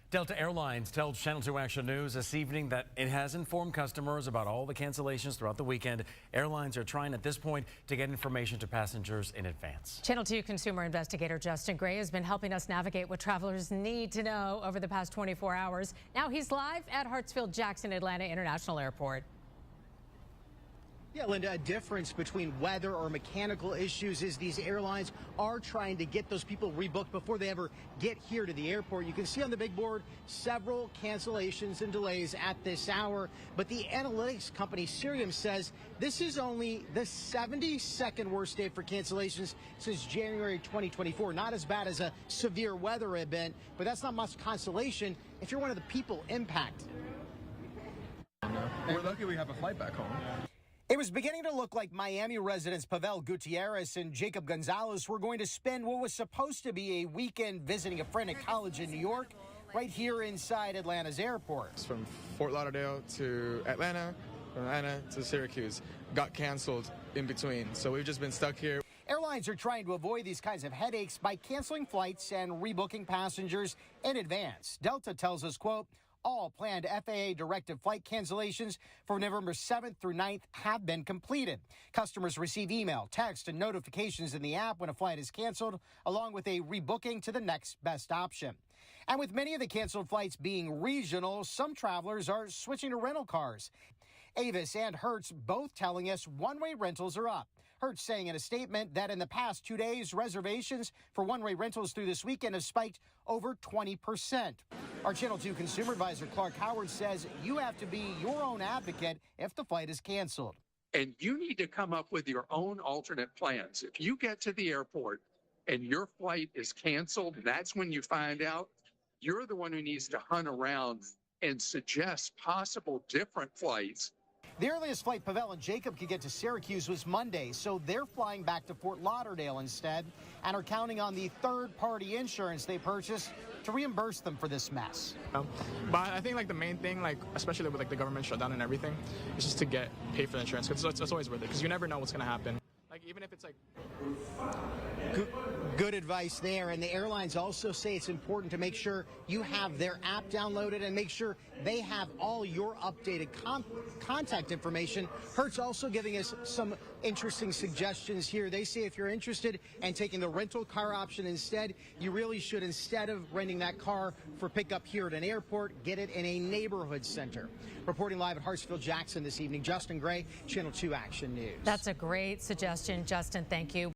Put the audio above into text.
Delta Airlines tells Channel 2 Action News this evening that it has informed customers about all the cancellations throughout the weekend. Airlines are trying at this point to get information to passengers in advance. Channel 2 consumer investigator Justin Gray has been helping us navigate what travelers need to know over the past 24 hours. Now he's live at Hartsfield-Jackson Atlanta International Airport. Yeah, Linda, a difference between weather or mechanical issues is these airlines are trying to get those people rebooked before they ever get here to the airport. You can see on the big board several cancellations and delays at this hour, but the analytics company Cirium says this is only the 72nd worst day for cancellations since January 2024. Not as bad as a severe weather event, but that's not much consolation if you're one of the people impacted. We're lucky we have a flight back home. It was beginning to look like Miami residents Pavel Gutierrez and Jacob Gonzalez were going to spend what was supposed to be a weekend visiting a friend at college in New York right here inside Atlanta's airport. It's from Fort Lauderdale to Atlanta, from Atlanta to Syracuse. Got canceled in between, so we've just been stuck here. Airlines are trying to avoid these kinds of headaches by canceling flights and rebooking passengers in advance. Delta tells us, quote, all planned FAA directed flight cancellations for November 7th through 9th have been completed. Customers receive email, text, and notifications in the app when a flight is canceled, along with a rebooking to the next best option. And with many of the canceled flights being regional, some travelers are switching to rental cars. Avis and Hertz both telling us one-way rentals are up. Hertz saying in a statement that in the past 2 days, reservations for one-way rentals through this weekend have spiked over 20%. Our Channel 2 consumer advisor Clark Howard says you have to be your own advocate if the flight is canceled. And you need to come up with your own alternate plans. If you get to the airport and your flight is canceled, that's when you find out. You're the one who needs to hunt around and suggest possible different flights. The earliest flight Pavel and Jacob could get to Syracuse was Monday, so they're flying back to Fort Lauderdale instead and are counting on the third-party insurance they purchased to reimburse them for this mess. But I think the main thing, especially with the government shutdown and everything, is just to get paid for the insurance, because it's always worth it, because you never know what's going to happen. Even if it's Good advice there. And the airlines also say it's important to make sure you have their app downloaded and make sure they have all your updated contact information. Hertz also giving us some interesting suggestions here. They say if you're interested in taking the rental car option instead, you really should, instead of renting that car for pickup here at an airport, get it in a neighborhood center. Reporting live at Hartsfield-Jackson this evening, Justin Gray, Channel 2 Action News. That's a great suggestion, Justin. Thank you.